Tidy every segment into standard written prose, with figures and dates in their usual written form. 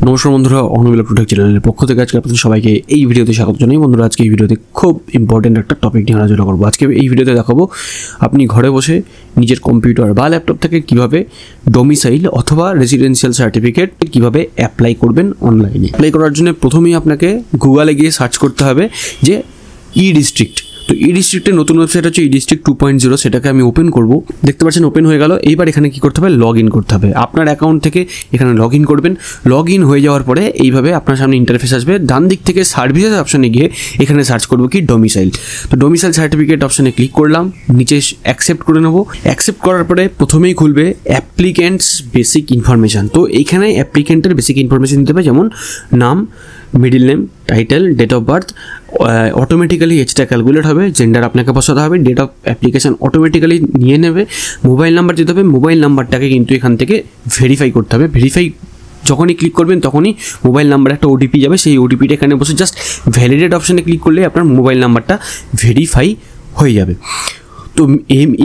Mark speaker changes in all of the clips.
Speaker 1: নমস্কার বন্ধুরা, অর্ণবিল প্রোটেক্ট চ্যানেলের পক্ষ থেকে আজকে আপনাদের সবাইকে এই ভিডিওতে স্বাগত জানাই। বন্ধুরা, আজকে এই ভিডিওতে খুব ইম্পর্টেন্ট একটা টপিক নিয়ে আলোচনা করবো। আজকে এই ভিডিওতে দেখাবো আপনি ঘরে বসে নিজের কম্পিউটার বা ল্যাপটপ থেকে কীভাবে ডোমিসাইল অথবা রেসিডেন্সিয়াল সার্টিফিকেট কীভাবে অ্যাপ্লাই করবেন অনলাইনে। অ্যাপ্লাই করার জন্য প্রথমেই আপনাকে গুগলে গিয়ে সার্চ করতে হবে যে ই ডিস্ট্রিক্ট। তো ই ডিস্ট্রিক্টের নতুন ওয়েবসাইট হচ্ছে ই ডিস্ট্রিক্ট 2.0, সেটাকে আমি ওপেন করব। দেখতে পাচ্ছেন ওপেন হয়ে গেল। এইবার এখানে কী করতে হবে, লগ ইন করতে হবে। আপনার অ্যাকাউন্ট থেকে এখানে লগ ইন করবেন। লগ ইন হয়ে যাওয়ার পরে এইভাবে আপনার সামনে ইন্টারফেস আসবে। ডান দিক থেকে সার্ভিসেস অপশানে গিয়ে এখানে সার্চ করবো কি ডোমিসাইল। তো ডোমিসাইল সার্টিফিকেট অপশানে ক্লিক করলাম, নিচে অ্যাকসেপ্ট করে নেবো। অ্যাকসেপ্ট করার পরে প্রথমেই খুলবে অ্যাপ্লিক্যান্টস বেসিক ইনফরমেশান। তো এইখানে অ্যাপ্লিক্যান্টের বেসিক ইনফরমেশান দিতে হবে, যেমন নাম, middle name, title, date of birth. Automatically এজটা ক্যালকুলেট হবে। জেন্ডার আপনাকে বসাতে হবে। ডেট অফ অ্যাপ্লিকেশান অটোমেটিক্যালি নিয়ে নেবে। মোবাইল নাম্বার দিতে হবে। মোবাইল নাম্বারটাকে কিন্তু এখান থেকে ভেরিফাই করতে হবে। ভেরিফাই যখনই ক্লিক করবেন তখনই মোবাইল নাম্বার একটা ওটিপি যাবে। সেই ওটিপিটা এখানে বসে জাস্ট ভ্যালিডেট অপশানে ক্লিক করলে আপনার মোবাইল নাম্বারটা ভেরিফাই হয়ে যাবে। তো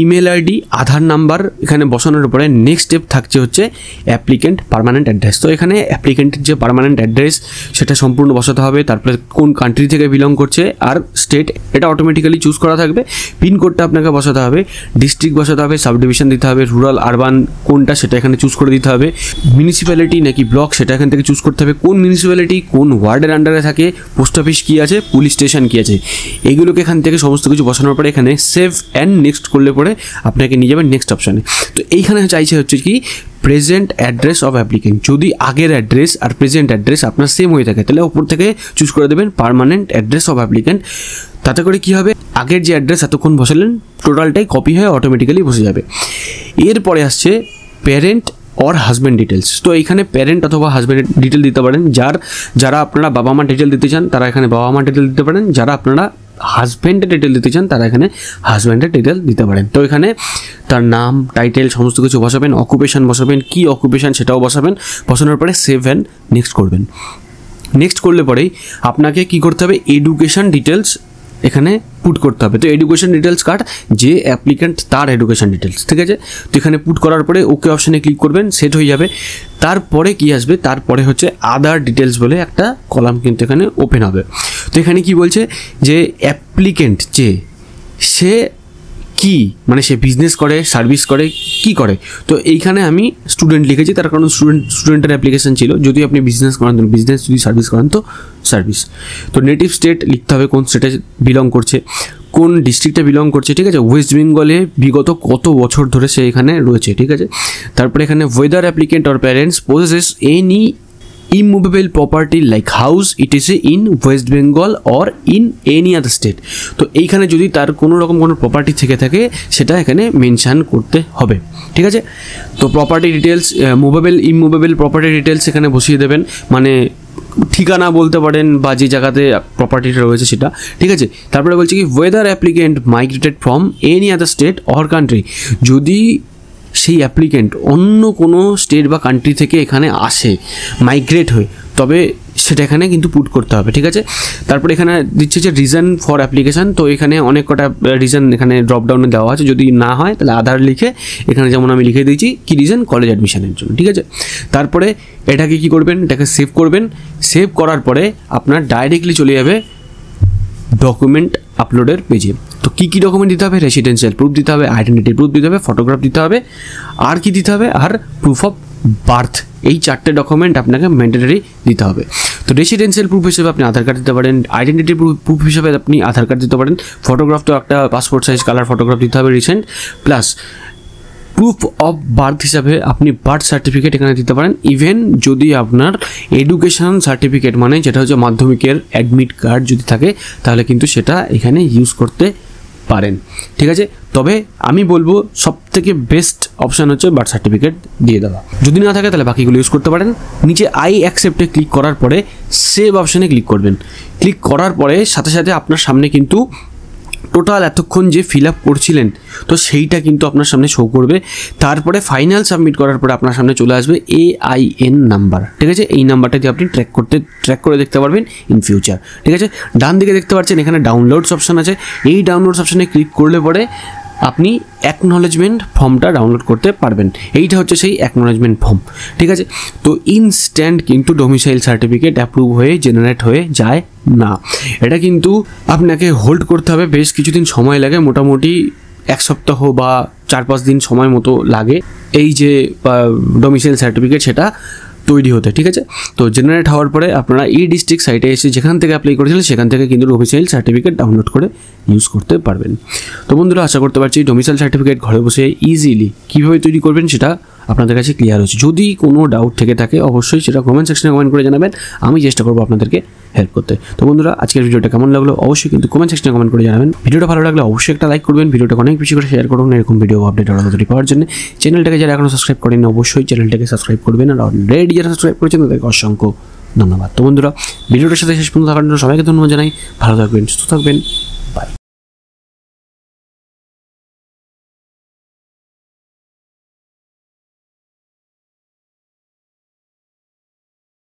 Speaker 1: ইমেল আইডি, আধার নাম্বার এখানে বসানোর পরে নেক্সট স্টেপ থাকছে হচ্ছে অ্যাপ্লিকেন্ট পার্মানেন্ট অ্যাড্রেস। তো এখানে অ্যাপ্লিকেন্টের যে পার্মানেন্ট অ্যাড্রেস সেটা সম্পূর্ণ বসাতে হবে। তারপরে কোন কান্ট্রি থেকে বিলং করছে আর স্টেট এটা অটোমেটিক্যালি চুজ করা থাকবে। পিনকোডটা আপনাকে বসাতে হবে। ডিস্ট্রিক্ট বসাতে হবে। সাব ডিভিশন দিতে হবে। রুরাল আরবান কোনটা সেটা এখানে চুজ করে দিতে হবে। মিউনিসিপ্যালিটি নাকি ব্লক সেটা এখান থেকে চুজ করতে হবে। কোন মিউনিসিপ্যালিটি কোন ওয়ার্ডের আন্ডারে থাকে, পোস্ট অফিস কী আছে, পুলিশ স্টেশন কী আছে, এইগুলোকে এখান থেকে সমস্ত কিছু বসানোর পরে এখানে সেভ অ্যান্ড নেক্সট করলে পরে আপনাকে নিয়ে যাবেন নেক্সট অপশানে। তো এইখানে চাইছে হচ্ছে কি প্রেজেন্ট অ্যাড্রেস অফ অ্যাপ্লিকেন্ট। যদি আগের অ্যাড্রেস আর প্রেজেন্ট অ্যাড্রেস আপনার সেম হয়ে থাকে তাহলে ওপর থেকে চুজ করে দেবেন পার্মানেন্ট অ্যাড্রেস অফ অ্যাপ্লিকেন্ট। তাতে করে কী হবে, আগের যে অ্যাড্রেস এতক্ষণ বসালেন টোটালটাই কপি হয়ে অটোমেটিক্যালি বসে যাবে। এরপরে আসছে প্যারেন্ট অর হাজব্যান্ড ডিটেলস। তো এইখানে প্যারেন্ট অথবা হাজব্যান্ডের ডিটেল দিতে পারেন। যারা আপনারা বাবা মা ডিটেল দিতে চান তারা এখানে বাবা মা ডিটেল দিতে পারেন। যারা আপনারা হাজব্যান্ডের ডিটেল দিতে চান তারা এখানে হাজব্যান্ডের ডিটেল দিতে পারেন। তো এখানে তার নাম, টাইটেল সমস্ত কিছু বসাবেন। অকুপেশান বসাবেন, কী অকুপেশান সেটাও বসাবেন। বসানোর পরে সেভ অ্যান্ড নেক্সট করবেন। নেক্সট করলে পরেই আপনাকে কী করতে হবে, এডুকেশান ডিটেলস এখানে পুট করতে হবে। তো এডুকেশন ডিটেলস কার্ড যে অ্যাপ্লিক্যান্ট তার এডুকেশন ডিটেলস, ঠিক আছে। তো এখানে পুট করার পরে ওকে অপশানে ক্লিক করবেন, সেট হয়ে যাবে। তারপরে কি আসবে, তারপরে হচ্ছে আদার ডিটেলস বলে একটা কলাম কিন্তু এখানে ওপেন হবে। তো এখানে কি বলছে যে অ্যাপ্লিক্যান্ট যে সে কি মানে সে বিজনেস করে, সার্ভিস করে, কি করে। তো এইখানে আমি স্টুডেন্ট লিখেছি, তার কারণ স্টুডেন্টের অ্যাপ্লিকেশন ছিল। যদি আপনি বিজনেস করেন তো বিজনেস, যদি সার্ভিস করেন তো সার্ভিস। তো নেটিভ স্টেট লিখতে হবে, কোন স্টেটে বিলং করছে, কোন ডিস্ট্রিক্টে বিলং করছে, ঠিক আছে। ওয়েস্ট বেঙ্গলে বিগত কত বছর ধরে সে এখানে রয়েছে, ঠিক আছে। তারপরে এখানে weather applicant or parents possesses any immovable property like house etc in West Bengal or in any other state। তো এইখানে যদি তার কোনো রকম কোনো প্রপার্টি থেকে থাকে সেটা এখানে মেনশান করতে হবে, ঠিক আছে। তো property details, movable immovable property details এখানে বসিয়ে দেবেন, মানে ঠিকানা বলতে পারেন বা যে জায়গাতে প্রপার্টিটা রয়েছে সেটা, ঠিক আছে। তারপরে বলছে কি weather applicant migrated from any other state or country. যদি সেই অ্যাপ্লিকেন্ট অন্য কোনো স্টেট বা কান্ট্রি থেকে এখানে আসে, মাইগ্রেট হয়ে, তবে সেটা এখানে কিন্তু পুট করতে হবে, ঠিক আছে। তারপরে এখানে দিচ্ছে যে রিজন ফর অ্যাপ্লিকেশান। তো এখানে অনেক কটা রিজন এখানে ড্রপডাউনে দেওয়া আছে। যদি না হয় তাহলে আধার লিখে এখানে যেমন আমি লিখে দিয়েছি কি রিজন, কলেজ অ্যাডমিশনের জন্য, ঠিক আছে। তারপরে এটাকে কি করবেন, এটাকে সেভ করবেন। সেভ করার পরে আপনার ডাইরেক্টলি চলে যাবে ডকুমেন্ট আপলোডের পেজে। তো কী কী ডকুমেন্ট দিতে হবে, রেসিডেন্সিয়াল প্রুফ দিতে হবে, আইডেন্টিটি প্রুফ দিতে হবে, ফটোগ্রাফ দিতে হবে, আর কি দিতে হবে, আর প্রুফ অফ বার্থ। এই চারটে ডকুমেন্ট আপনাকে ম্যান্ডেটরি দিতে হবে। তো রেসিডেন্সিয়াল প্রুফ হিসেবে আপনি আধার কার্ড দিতে পারেন, আইডেন্টিটি প্রুফ হিসেবে আপনি আধার কার্ড দিতে পারেন, ফটোগ্রাফ তো একটা পাসপোর্ট সাইজ কালার ফটোগ্রাফ দিতে হবে recent, plus proof of birth হিসাবে আপনি বার্থ সার্টিফিকেট এখানে দিতে পারেন। ইভেন যদি আপনার এডুকেশন সার্টিফিকেট মানে যেটা হচ্ছে মাধ্যমিকের অ্যাডমিট কার্ড যদি থাকে তাহলে কিন্তু সেটা এখানে ইউজ করতে পারেন, ঠিক আছে। তবে আমি বলবো সবথেকে বেস্ট অপশান হচ্ছে বার্থ সার্টিফিকেট দিয়ে দেওয়া। যদি না থাকে তাহলে বাকিগুলো ইউজ করতে পারেন। নিচে আই অ্যাকসেপ্টে ক্লিক করার পরে সেভ অপশানে ক্লিক করবেন। ক্লিক করার পরে সাথে সাথে আপনার সামনে কিন্তু টোটাল এতক্ষণ যে ফিল আপ করছিলেন তো সেইটা কিন্তু আপনার সামনে শো করবে। তারপরে ফাইনাল সাবমিট করার পরে আপনার সামনে চলে আসবে AIN নাম্বার, ঠিক আছে। এই নাম্বারটা দিয়ে আপনি ট্র্যাক করে দেখতে পারবেন ইন ফিউচার, ঠিক আছে। ডান দিকে দেখতে পাচ্ছেন এখানে ডাউনলোডস অপশান আছে। এই ডাউনলোডস অপশানে ক্লিক করলে পরে আপনি অ্যাকনলেজমেন্ট ফর্মটা ডাউনলোড করতে পারবেন। এইটা হচ্ছে সেই অ্যাকনলেজমেন্ট ফর্ম, ঠিক আছে। তো ইনস্ট্যান্ট কিন্তু ডোমিসাইল সার্টিফিকেট অ্যাপ্রুভ হয়ে জেনারেট হয়ে যায় না, এটা কিন্তু আপনাকে হোল্ড করতে হবে, বেশ কিছুদিন সময় লাগে, মোটামুটি 1 সপ্তাহ বা 4-5 দিন সময় মতো লাগে এই যে ডোমিসাইল সার্টিফিকেট সেটা তৈরি হতে, ঠিক আছে। তো জেনারেট হওয়ার পরে আপনারা ই ডিস্ট্রিক্ট সাইটে এসে যেখান থেকে অ্যাপ্লাই করেছিলেন সেখান থেকে কিন্তু ডোমিসাইল সার্টিফিকেট ডাউনলোড করে ইউজ করতে পারবেন। তো বন্ধুরা, আশা করতে পারছি ডোমিসাইল সার্টিফিকেট ঘরে বসে ইজিলি কীভাবে তৈরি করবেন সেটা আপনাদের কাছে ক্লিয়ার হচ্ছে। যদি কোনো ডাউট থেকে থাকে অবশ্যই সেটা কমেন্ট সেকশনে কমেন্ট করে জানাবেন, আমি চেষ্টা করবো আপনাদেরকে হেল্প করতে। তো বন্ধুরা, আজকের ভিডিওটা কেমন লাগলো অবশ্যই কিন্তু কমেন্ট সেকশনে কমেন্ট করে জানাবেন। ভিডিওটা ভালো লাগলে অবশ্যই একটা লাইক করবেন, ভিডিওটা অনেক বেশি করে শেয়ার করুন। এরকম ভিডিও আপডেট তাড়াতাড়ি পাওয়ার জন্য চ্যানেলটাকে যারা এখনও সাবস্ক্রাইব করেন অবশ্যই চ্যানেলটাকে সাবস্ক্রাইব করবেন, আর অলরেডি যারা সাবস্ক্রাইব করেছেন তাদেরকে অসংখ্য ধন্যবাদ। তো বন্ধুরা, ভিডিওটার সাথে শেষ পর্যন্ত থাকার জন্য সবাইকে ধন্যবাদ জানাই। ভালো থাকবেন, সুস্থ থাকবেন।